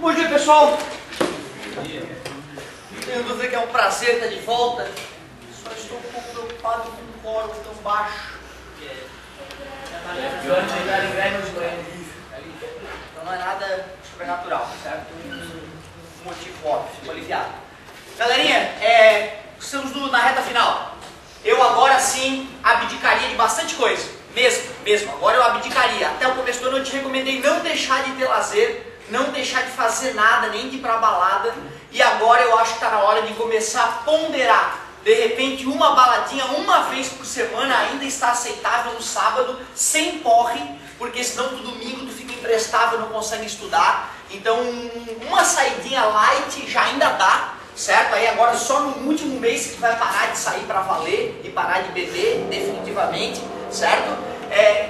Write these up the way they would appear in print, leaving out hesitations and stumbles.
Bom dia, pessoal. Tenho dúvida que é um prazer estar de volta. Só estou um pouco preocupado com o quórum tão baixo. Então não é nada sobrenatural, certo? Um motivo óbvio, fico aliviado. Galerinha, estamos na reta final. Eu agora sim abdicaria de bastante coisa. Mesmo. Agora eu abdicaria. Até o começo do ano eu te recomendei não deixar de ter lazer, não deixar de fazer nada, nem de ir pra balada. E agora eu acho que está na hora de começar a ponderar. De repente uma baladinha uma vez por semana ainda está aceitável no sábado, sem porre, porque senão no domingo tu fica imprestável, não consegue estudar. Então uma saidinha light já ainda dá, certo? Aí agora só no último mês que tu vai parar de sair para valer e parar de beber definitivamente, certo?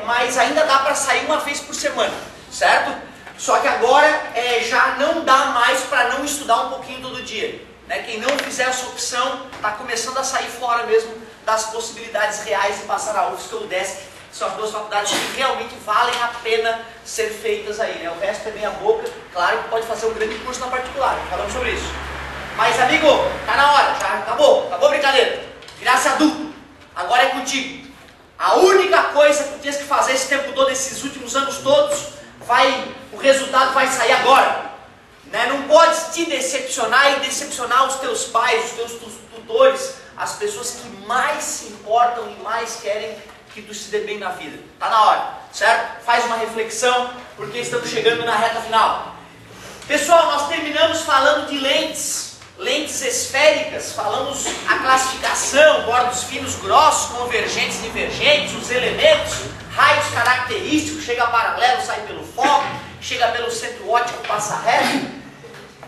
Mas ainda dá para sair uma vez por semana, certo? Só que agora já não dá mais para não estudar um pouquinho todo dia. Né? Quem não fizer essa opção está começando a sair fora mesmo das possibilidades reais de passar na UFSC ou UDESC. São as duas faculdades que realmente valem a pena ser feitas aí. Né? O resto é meia boca. Claro que pode fazer um grande curso na particular. Falamos sobre isso. Mas amigo, tá na hora. Já acabou a brincadeira. Virasse adulto. Agora é contigo. A única coisa que tu tens que fazer esse tempo todo, esses últimos anos todos, o resultado vai sair agora. Né? Não pode te decepcionar e decepcionar os teus pais, os teus tutores, as pessoas que mais se importam e mais querem que tu se dê bem na vida. Tá na hora, certo? Faz uma reflexão, porque estamos chegando na reta final. Pessoal, nós terminamos falando de lentes esféricas, falamos a classificação, bordos finos, grossos, convergentes, divergentes, os elementos, raios característicos, chega paralelo, sai pelo foco, chega pelo centro óptico, passa reto.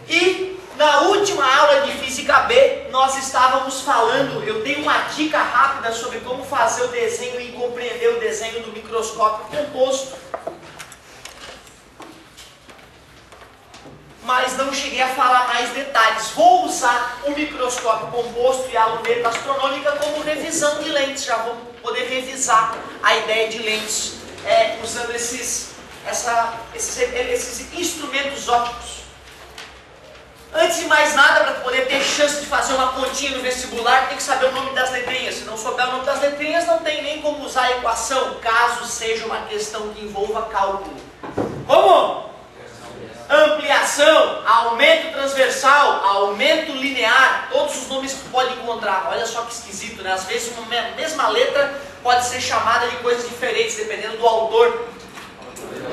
E na última aula de Física B, nós estávamos falando, eu dei uma dica rápida sobre como fazer o desenho e compreender o desenho do microscópio composto. Mas não cheguei a falar mais detalhes. Vou usar o microscópio composto e a luneta astronômica como revisão de lentes. Já vou poder revisar a ideia de lentes usando esses instrumentos ópticos. Antes de mais nada, para poder ter chance de fazer uma continha no vestibular, tem que saber o nome das letrinhas. Se não souber o nome das letrinhas, não tem nem como usar a equação, caso seja uma questão que envolva cálculo. Como? Ampliação, aumento transversal, aumento linear, todos os nomes que tu pode encontrar. Olha só que esquisito, né? Às vezes uma mesma letra pode ser chamada de coisas diferentes, dependendo do autor.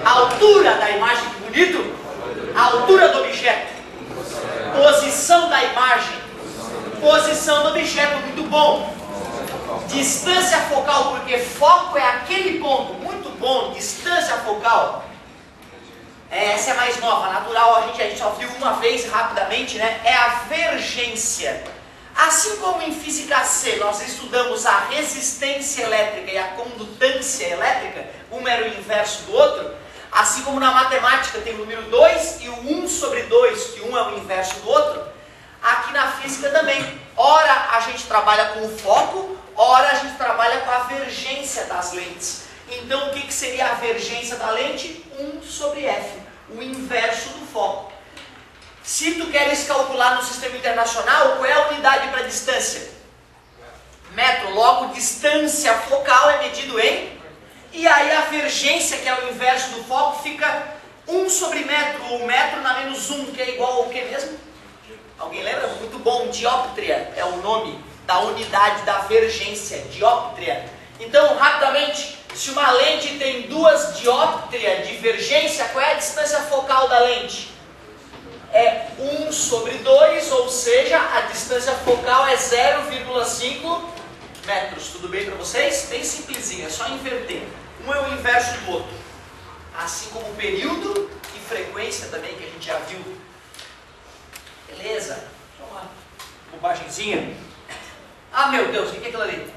A altura da imagem, que bonito. A altura do objeto. Posição da imagem. Posição do objeto, muito bom. Distância focal, porque foco é aquele ponto, muito bom. Distância focal. Essa é mais nova, natural, a gente só viu uma vez rapidamente, né? É a vergência. Assim como em Física C nós estudamos a resistência elétrica e a condutância elétrica, um era o inverso do outro, assim como na matemática tem o número 2 e o 1 sobre 2, que um é o inverso do outro, aqui na física também. Ora a gente trabalha com o foco, ora a gente trabalha com a vergência das lentes. Então o que seria a vergência da lente? 1 sobre F, o inverso do foco. Se tu queres calcular no sistema internacional, qual é a unidade para distância? Metro, logo distância focal é medido em... E aí a vergência, que é o inverso do foco, fica 1 sobre metro, ou metro na menos 1, que é igual ao que mesmo? Alguém lembra? Muito bom, dióptria é o nome da unidade da vergência, dióptria. Então, rapidamente, se uma lente tem 2 dióptrias de vergência, qual é a distância focal da lente? É 1 sobre 2, ou seja, a distância focal é 0,5 metros. Tudo bem para vocês? Bem simplesinho, é só inverter. Um é o inverso do outro. Assim como o período e frequência também, que a gente já viu. Beleza? Só uma bobagemzinha. Ah, meu Deus, o que é aquilo ali?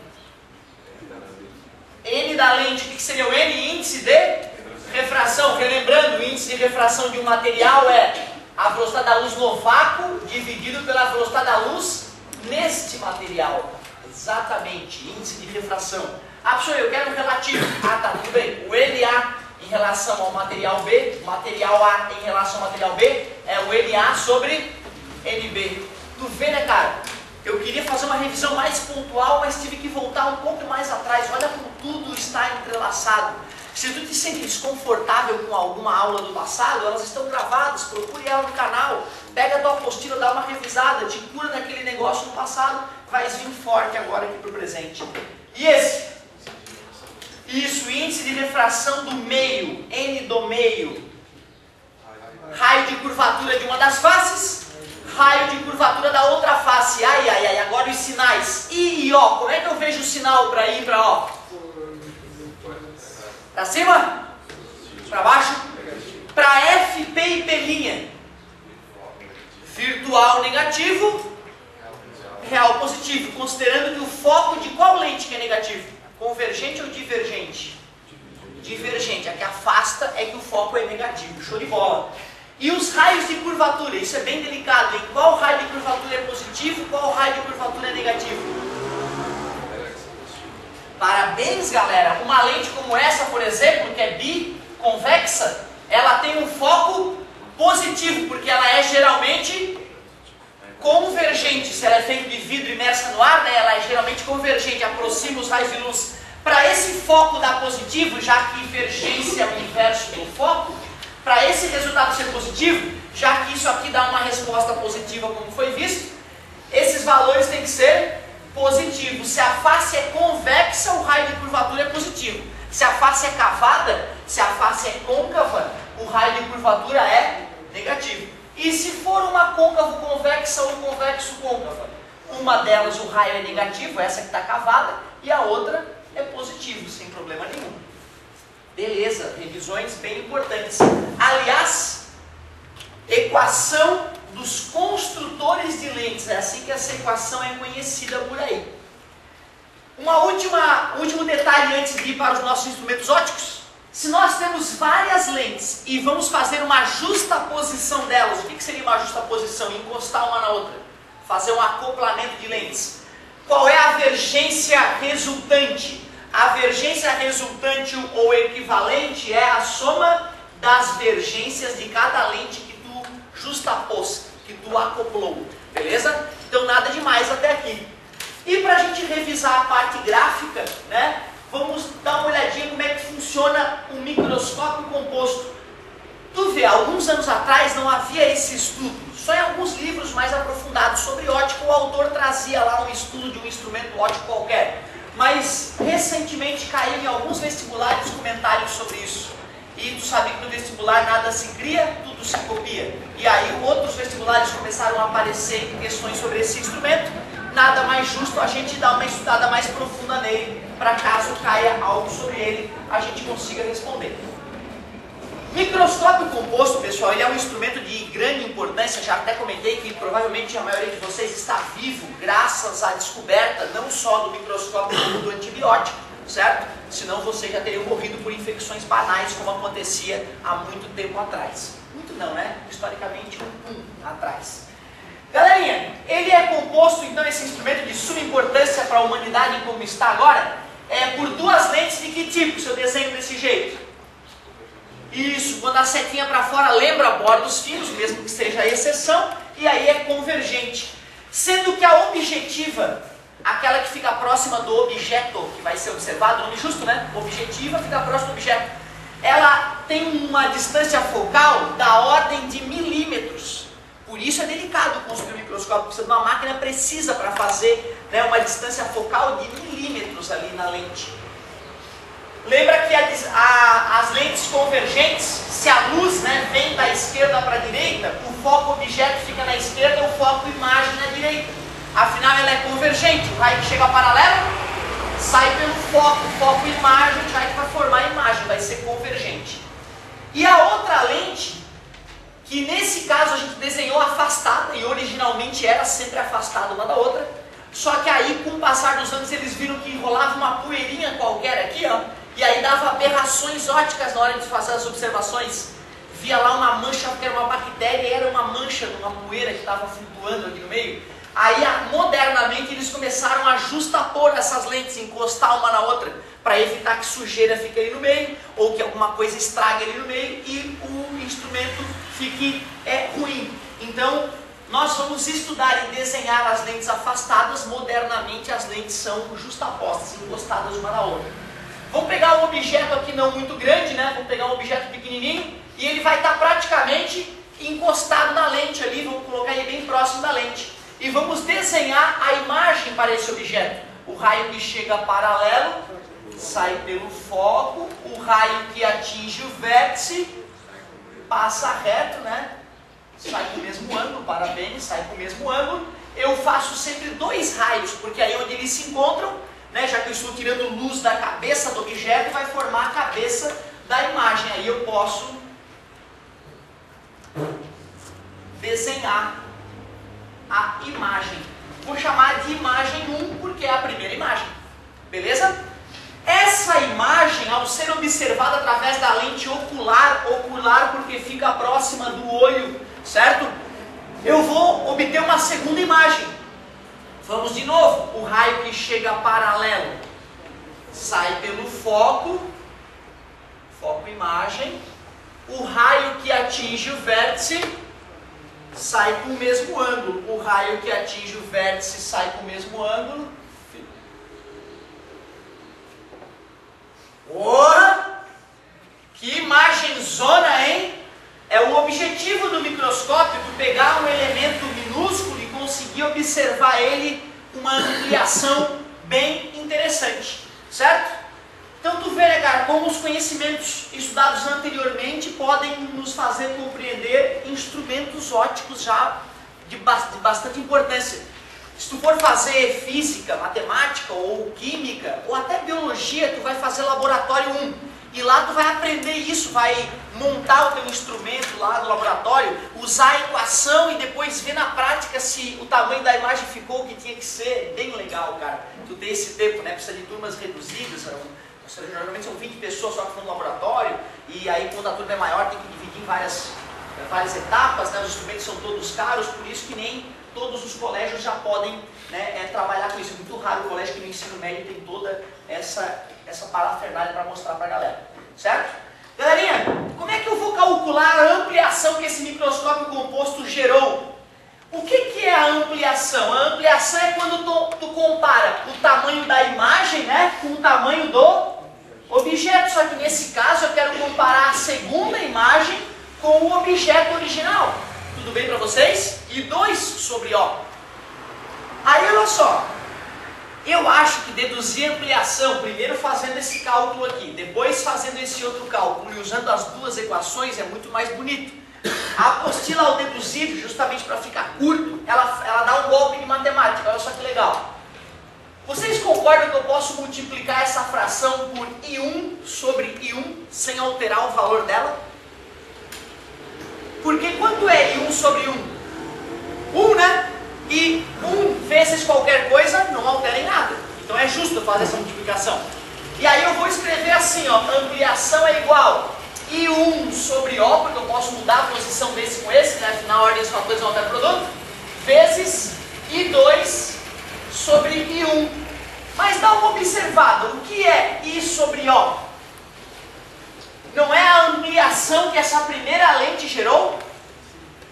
N da lente, o que seria o N? Índice de refração. Relembrando, o índice de refração de um material é a velocidade da luz no vácuo dividido pela velocidade da luz neste material. Exatamente, índice de refração. Ah, professor, eu quero um relativo. Ah, tá, tudo bem. O NA em relação ao material B, material A em relação ao material B, é o NA sobre NB. Tu vê, né, cara? Eu queria fazer uma revisão mais pontual, mas tive que voltar um pouco mais atrás. Olha como tudo está entrelaçado. Se tu te sente desconfortável com alguma aula do passado, elas estão gravadas, procure ela no canal, pega a tua apostila, dá uma revisada, te cura daquele negócio no passado, vai vir forte agora aqui para o presente. E esse? Isso, índice de refração do meio, N do meio. Raio de curvatura de uma das faces, raio de curvatura da outra face. Ai, ai, ai, agora os sinais. I e O, como é que eu vejo o sinal para I e para O? Para cima? Para baixo? Para F, P e P'. Virtual negativo, real positivo. Considerando que o foco de qual lente que é negativo? Convergente ou divergente? Divergente. A que afasta é que o foco é negativo. Show de bola. E os raios de curvatura? Isso é bem delicado. Em qual raio de curvatura é positivo? Qual raio de curvatura é negativo? Parabéns, galera! Uma lente como essa, por exemplo, que é biconvexa, ela tem um foco positivo, porque ela é geralmente convergente. Se ela é feita de vidro imersa no ar, né, ela é geralmente convergente, aproxima os raios de luz. Para esse foco dar positivo, já que divergência é o inverso do foco, para esse resultado ser positivo, já que isso aqui dá uma resposta positiva como foi visto, esses valores têm que ser positivo. Se a face é convexa, o raio de curvatura é positivo. Se a face é cavada, se a face é côncava, o raio de curvatura é negativo. E se for uma côncavo convexa ou convexo côncava? Uma delas o raio é negativo, essa que está cavada, e a outra é positivo, sem problema nenhum. Beleza, revisões bem importantes. Aliás, equação dos construtores de lentes, é assim que essa equação é conhecida por aí. Último detalhe antes de ir para os nossos instrumentos ópticos. Se nós temos várias lentes e vamos fazer uma justaposição delas, o que seria uma justaposição? Encostar uma na outra, fazer um acoplamento de lentes. Qual é a vergência resultante? A vergência resultante ou equivalente é a soma das vergências de cada lente que tu justapôs, que tu acoplou, beleza? Então nada demais até aqui. E para a gente revisar a parte gráfica, né, vamos dar uma olhadinha como é que funciona o microscópio composto. Tu vê, alguns anos atrás não havia esse estudo, só em alguns livros mais aprofundados sobre ótica o autor trazia lá um estudo de um instrumento óptico qualquer. Mas recentemente caiu em alguns vestibulares comentários sobre isso. E tu sabe que no vestibular nada se cria, tudo se copia. E aí outros vestibulares começaram a aparecer questões sobre esse instrumento. Nada mais justo a gente dar uma estudada mais profunda nele, para caso caia algo sobre ele, a gente consiga responder. Microscópio composto, pessoal, ele é um instrumento de grande importância. Já até comentei que provavelmente a maioria de vocês está vivo graças à descoberta não só do microscópio como do antibiótico, certo? Senão vocês já teriam morrido por infecções banais, como acontecia há muito tempo atrás. Muito não, né? Historicamente, atrás. Galerinha, ele é composto, então, esse instrumento de suma importância para a humanidade como está agora, por duas lentes de que tipo, se eu desenho desse jeito? Isso, quando a setinha para fora lembra bordos finos, mesmo que seja a exceção, e aí é convergente. Sendo que a objetiva, aquela que fica próxima do objeto que vai ser observado, nome justo, né? Objetiva fica próxima do objeto. Ela tem uma distância focal da ordem de milímetros. Por isso é delicado construir um microscópio, precisa de uma máquina precisa para fazer, né, uma distância focal de milímetros ali na lente. Lembra que as lentes convergentes, se a luz, né, vem da esquerda para a direita, o foco objeto fica na esquerda, o foco imagem na direita. Afinal, ela é convergente. O raio que chega paralelo sai pelo foco imagem, já que vai formar a imagem, vai ser convergente. E a outra lente, que nesse caso a gente desenhou afastada, e originalmente era sempre afastada uma da outra, só que aí com o passar dos anos eles viram que enrolava uma poeirinha qualquer aqui, ó, e aí dava aberrações ópticas na hora de fazer as observações. Via lá uma mancha, que era uma bactéria, e era uma mancha, uma poeira que estava flutuando ali no meio. Aí, modernamente, eles começaram a justapor essas lentes, encostar uma na outra, para evitar que sujeira fique ali no meio, ou que alguma coisa estrague ali no meio e o instrumento fique ruim. Então, nós vamos estudar e desenhar as lentes afastadas. Modernamente, as lentes são justapostas, encostadas uma na outra. Vamos pegar um objeto aqui não muito grande, né? Vamos pegar um objeto pequenininho e ele vai estar praticamente encostado na lente ali. Vamos colocar ele bem próximo da lente. E vamos desenhar a imagem para esse objeto. O raio que chega paralelo sai pelo foco, o raio que atinge o vértice passa reto, né? Sai com o mesmo ângulo, parabéns, sai com o mesmo ângulo. Eu faço sempre dois raios, porque aí onde eles se encontram, né, já que eu estou tirando luz da cabeça do objeto, vai formar a cabeça da imagem. Aí eu posso desenhar a imagem. Vou chamar de imagem 1 porque é a primeira imagem. Beleza? Essa imagem, ao ser observada através da lente ocular porque fica próxima do olho, certo? Eu vou obter uma segunda imagem. Vamos de novo. O raio que chega paralelo sai pelo foco, imagem. O raio que atinge o vértice sai com o mesmo ângulo. O raio que atinge o vértice sai com o mesmo ângulo. Ora! Que imagem zona, hein? É o objetivo do microscópio, pegar um elemento minúsculo e conseguir observar ele com uma ampliação bem interessante, certo? Então tu vê, né, cara, como os conhecimentos estudados anteriormente podem nos fazer compreender instrumentos ópticos já de bastante importância. Se tu for fazer física, matemática ou química, ou até biologia, tu vai fazer laboratório 1. E lá tu vai aprender isso, vai montar o teu instrumento lá no laboratório, usar a equação e depois ver na prática se o tamanho da imagem ficou o que tinha que ser. Bem legal, cara. Tu ter esse tempo, né? Precisa de turmas reduzidas. Geralmente são 20 pessoas só que estão no laboratório. E aí quando a turma é maior tem que dividir em várias etapas, né? Os instrumentos são todos caros, por isso que nem todos os colégios já podem, né, trabalhar com isso. É muito raro o colégio que no ensino médio tem toda essa parafernália para mostrar para a galera, certo? Galerinha, como é que eu vou calcular a ampliação que esse microscópio composto gerou? O que é a ampliação? A ampliação é quando tu compara o tamanho da imagem, né, com o tamanho do objeto. Só que nesse caso eu quero comparar a segunda imagem com o objeto original. Tudo bem para vocês? E 2 sobre O. Aí olha só, eu acho que deduzir ampliação, primeiro fazendo esse cálculo aqui, depois fazendo esse outro cálculo e usando as duas equações é muito mais bonito. A apostila ao deduzir, justamente para ficar curto, ela dá um golpe de matemática, olha só que legal. Vocês concordam que eu posso multiplicar essa fração por I1 sobre I1 sem alterar o valor dela? Porque quanto é I1 sobre 1? 1, né? E 1 vezes qualquer coisa não altera em nada. Então é justo eu fazer essa multiplicação. E aí eu vou escrever assim, ó, ampliação é igual I1 sobre O, porque eu posso mudar a posição desse com esse, né? Afinal, a ordem dos fatores não altera o produto, vezes I2 sobre I1. Mas dá uma observada, o que é I sobre O? Não é a ampliação que essa primeira lente gerou?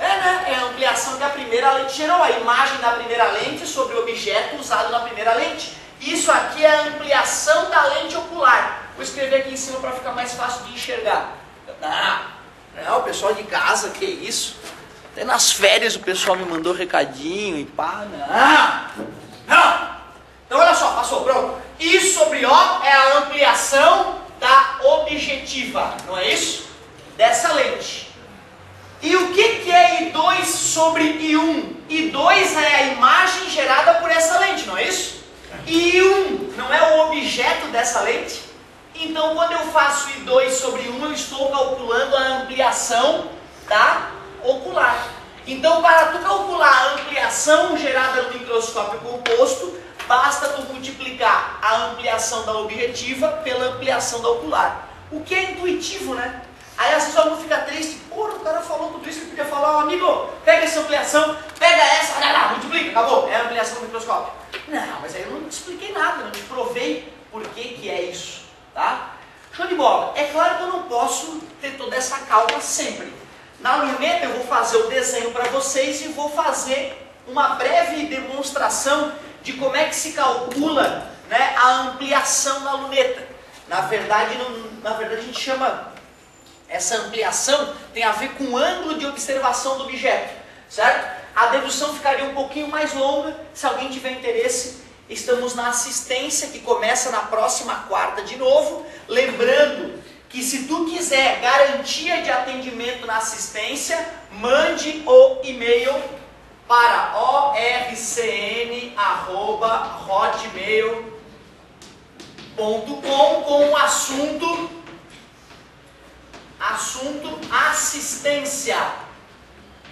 É, né? É a ampliação que a primeira lente gerou, a imagem da primeira lente sobre o objeto usado na primeira lente. Isso aqui é a ampliação da lente ocular. Vou escrever aqui em cima para ficar mais fácil de enxergar. Não, o pessoal de casa, que isso? Até nas férias o pessoal me mandou recadinho e pá, não. Então olha só, passou, pronto. I sobre O é a ampliação da objetiva, não é isso? Dessa lente. E o que é I2 sobre I1? I2 é a imagem gerada por essa lente, não é isso? E I1 não é o objeto dessa lente? Então quando eu faço I2 sobre I1, eu estou calculando a ampliação da ocular. Então para tu calcular a ampliação gerada no microscópio composto, basta tu multiplicar a ampliação da objetiva pela ampliação da ocular. O que é intuitivo, né? Aí às vezes o aluno fica triste, porra, o cara falou tudo isso que podia falar, amigo, pega essa ampliação, pega essa, olha lá, multiplica. acabou, é a ampliação do microscópio. Não, mas aí eu não te expliquei nada, não te provei por que é isso, tá? Show de bola. É claro que eu não posso ter toda essa calma sempre. Na luneta eu vou fazer o desenho para vocês e vou fazer uma breve demonstração de como é que se calcula, né, a ampliação da luneta. Na verdade a gente chama essa ampliação, tem a ver com o ângulo de observação do objeto, certo? A dedução ficaria um pouquinho mais longa. Se alguém tiver interesse, estamos na assistência que começa na próxima quarta de novo. Lembrando que se tu quiser garantia de atendimento na assistência, mande o e-mail para orcn@hotmail.com com o assunto assistência.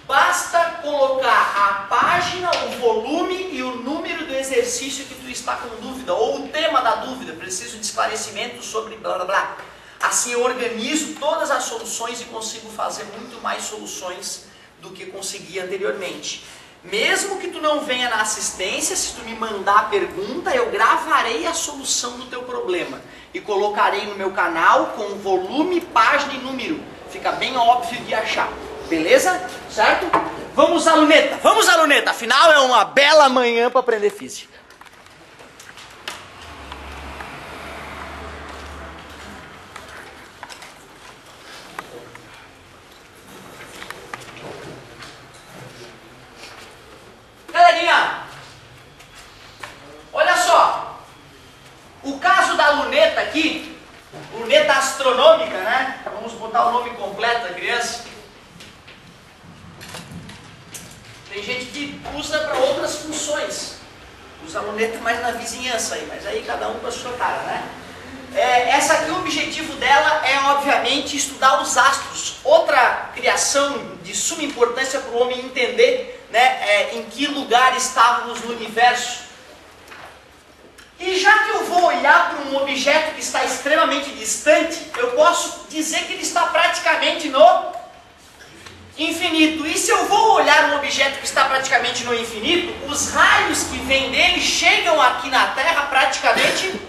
Basta colocar a página, o volume e o número do exercício que tu está com dúvida, ou o tema da dúvida, preciso de esclarecimento sobre blá blá blá. Assim eu organizo todas as soluções e consigo fazer muito mais soluções do que conseguia anteriormente. Mesmo que tu não venha na assistência, se tu me mandar a pergunta, eu gravarei a solução do teu problema e colocarei no meu canal com volume, página e número. Fica bem óbvio de achar. Beleza? Certo? Vamos à luneta. Vamos à luneta. Afinal, é uma bela manhã para aprender física. Galerinha, olha só. O caso da luneta aqui, luneta astronômica, né? Vamos botar o nome completo da criança. Tem gente que usa para outras funções. Usa a luneta mais na vizinhança aí, mas aí cada um com a sua cara, né? Essa aqui, o objetivo dela é, obviamente, estudar os astros. Outra criação de suma importância para o homem entender, né, em que lugar estávamos no universo. E já que eu vou olhar para um objeto que está extremamente distante, eu posso dizer que ele está praticamente no infinito. E se eu vou olhar um objeto que está praticamente no infinito, os raios que vêm dele chegam aqui na Terra praticamente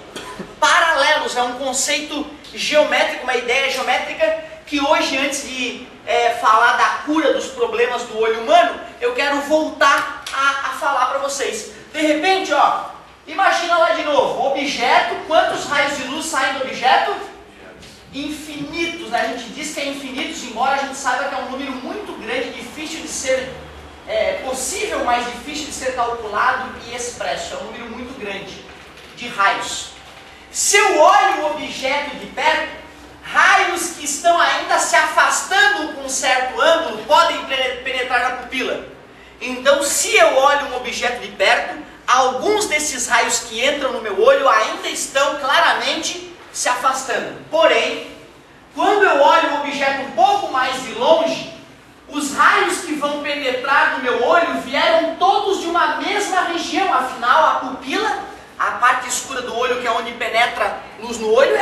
paralelos. É um conceito geométrico, uma ideia geométrica que hoje, antes de falar da cura dos problemas do olho humano, eu quero voltar a falar para vocês. De repente, ó, imagina lá de novo, o objeto, quantos raios de luz saem do objeto? Infinitos, né? A gente diz que é infinitos, embora a gente saiba que é um número muito grande, difícil de ser possível, mas difícil de ser calculado e expresso. É um número muito grande de raios. Se eu olho o objeto de perto, raios que estão ainda se afastando com um certo ângulo podem penetrar na pupila. Então, se eu olho um objeto de perto, alguns desses raios que entram no meu olho ainda estão claramente se afastando. Porém, quando eu olho o objeto um pouco mais de longe, os raios que vão penetrar no meu olho vieram todos de uma mesma região. Afinal, a pupila, a parte escura do olho, que é onde penetra luz no olho,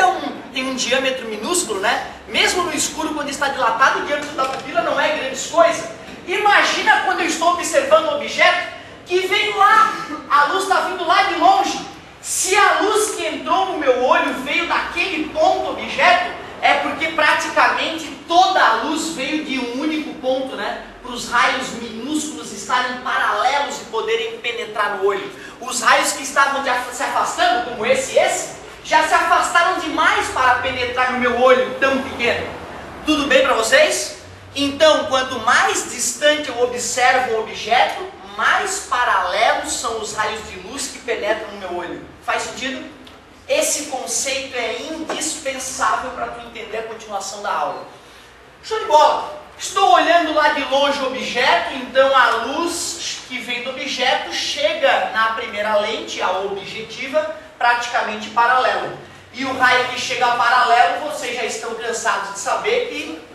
tem um diâmetro minúsculo, né? Mesmo no escuro, quando está dilatado, o diâmetro da pupila não é grande coisa. Imagina quando eu estou observando um objeto que vem lá, a luz está vindo lá de longe. Se a luz que entrou no meu olho veio daquele ponto objeto, é porque praticamente toda a luz veio de um único ponto, né? Para os raios minúsculos estarem paralelos e poderem penetrar no olho. Os raios que estavam se afastando, como esse e esse, já se afastaram demais para penetrar no meu olho tão pequeno. Tudo bem para vocês? Então, quanto mais distante eu observo um objeto, mais paralelos são os raios de luz que penetram no meu olho. Faz sentido? Esse conceito é indispensável para tu entender a continuação da aula. Show de bola! Estou olhando lá de longe o objeto, então a luz que vem do objeto chega na primeira lente, a objetiva, praticamente paralelo. E o raio que chega paralelo, vocês já estão cansados de saber que...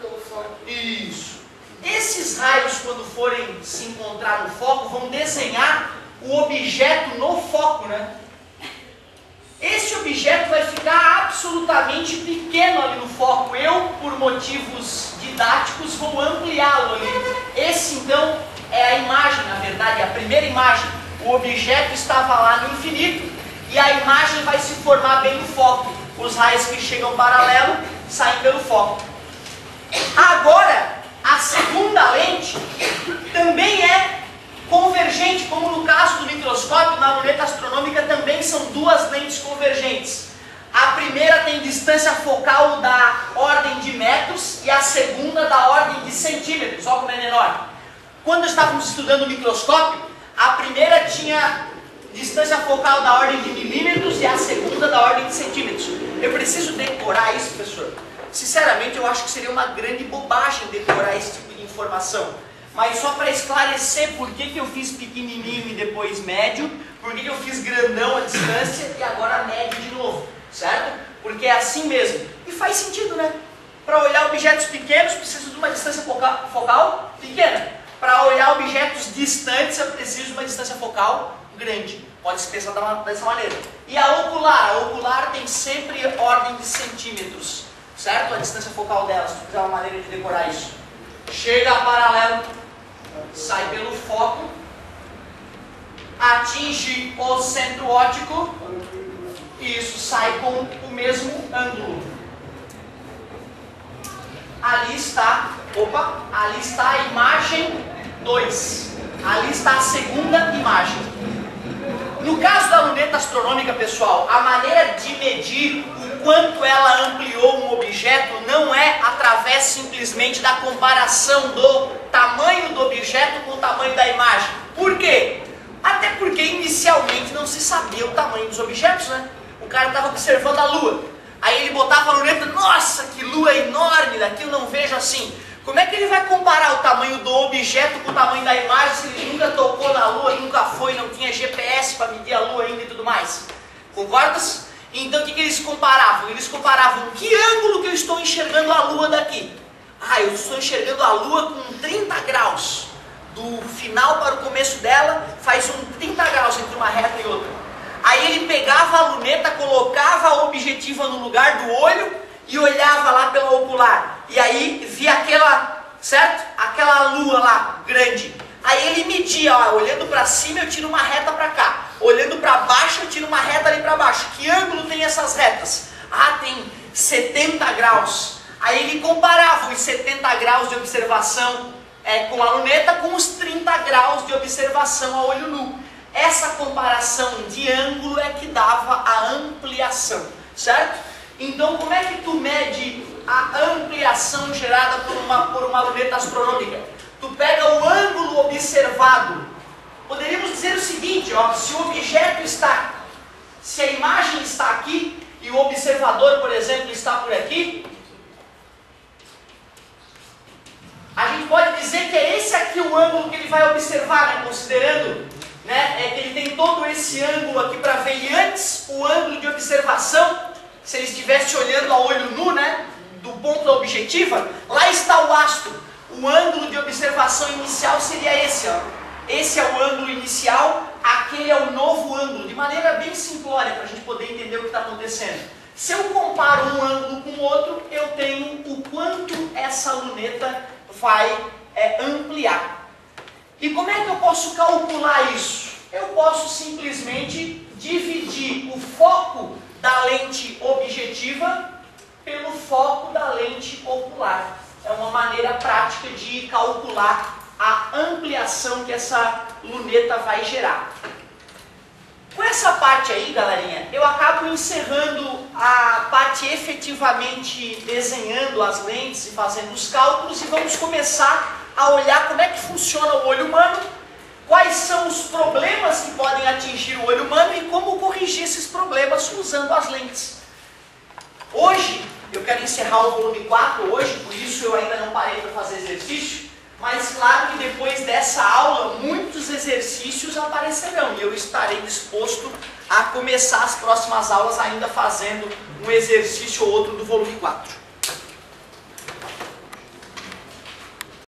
Isso. Esses raios, quando forem se encontrar no foco, vão desenhar o objeto no foco, né? Esse objeto vai ficar absolutamente pequeno ali no foco. Eu, por motivos didáticos, vou ampliá-lo ali. Esse, então, é a imagem, na verdade, a primeira imagem. o objeto estava lá no infinito e a imagem vai se formar bem no foco. Os raios que chegam paralelo saem pelo foco. Agora, a segunda lente também é convergente, como no caso do microscópio, na luneta astronômica também são duas lentes convergentes. A primeira tem distância focal da ordem de metros e a segunda da ordem de centímetros, olha como é menor. Quando estávamos estudando o microscópio, a primeira tinha distância focal da ordem de milímetros e a segunda da ordem de centímetros. Eu preciso decorar isso, professor? Sinceramente, eu acho que seria uma grande bobagem decorar esse tipo de informação. Mas só para esclarecer por que eu fiz pequenininho e depois médio, por que eu fiz grandão a distância e agora médio de novo, certo? Porque é assim mesmo. E faz sentido, né? Para olhar objetos pequenos, preciso de uma distância focal pequena. Para olhar objetos distantes, eu preciso de uma distância focal grande. Pode se pensar dessa maneira. E a ocular tem sempre ordem de centímetros, certo? A distância focal dela, se tu quiser uma maneira de decorar isso. Chega a paralelo, sai pelo foco, atinge o centro óptico e isso sai com o mesmo ângulo. Ali está a imagem 2. Ali está a segunda imagem. No caso da luneta astronômica, pessoal, a maneira de medir o quanto ela ampliou um objeto não é através simplesmente da comparação do tamanho do objeto com o tamanho da imagem. Por quê? Até porque inicialmente não se sabia o tamanho dos objetos, né? O cara estava observando a Lua. Aí ele botava a luneta, nossa, que Lua enorme, daqui eu não vejo assim. Como é que ele vai comparar o tamanho do objeto com o tamanho da imagem se ele nunca tocou na Lua, nunca foi, não tinha GPS para medir a Lua ainda e tudo mais? Concordas? Então o que eles comparavam? Eles comparavam que ângulo que eu estou enxergando a Lua daqui. Ah, eu estou enxergando a Lua com 30 graus. Do final para o começo dela faz 30 graus entre uma reta e outra. Aí ele pegava a luneta, colocava a objetiva no lugar do olho e olhava lá pela ocular. E aí via aquela lua lá, grande. Aí ele media, ó, olhando para cima eu tiro uma reta para cá. Olhando para baixo eu tiro uma reta ali para baixo. Que ângulo tem essas retas? Ah, tem 70 graus. Aí ele comparava os 70 graus de observação com a luneta com os 30 graus de observação a olho nu. Essa comparação de ângulo é que dava a ampliação, certo? Então, como é que tu mede a ampliação gerada por uma luneta astronômica? Tu pega o ângulo observado. Poderíamos dizer o seguinte, ó, se o objeto está, se a imagem está aqui e o observador, por exemplo, está por aqui, a gente pode dizer que é esse aqui o ângulo que ele vai observar, né? Considerando, né, que ele tem todo esse ângulo aqui para ver, e antes o ângulo de observação, se ele estivesse olhando a olho nu, né, do ponto da objetiva, lá está o astro. O ângulo de observação inicial seria esse, ó. Esse é o ângulo inicial, aquele é o novo ângulo, de maneira bem simplória, para a gente poder entender o que está acontecendo. Se eu comparo um ângulo com o outro, eu tenho o quanto essa luneta vai ampliar. E como é que eu posso calcular isso? Eu posso simplesmente dividir o foco da lente objetiva pelo foco da lente ocular. É uma maneira prática de calcular a ampliação que essa luneta vai gerar. Com essa parte aí, galerinha, eu acabo encerrando a parte efetivamente desenhando as lentes e fazendo os cálculos, e vamos começar a olhar como é que funciona o olho humano, quais são os problemas que podem atingir o olho humano e como corrigir esses problemas usando as lentes. Hoje, eu quero encerrar o volume 4 hoje, por isso eu ainda não parei para fazer exercício, mas claro que depois dessa aula, muitos exercícios aparecerão e eu estarei disposto a começar as próximas aulas ainda fazendo um exercício ou outro do volume 4.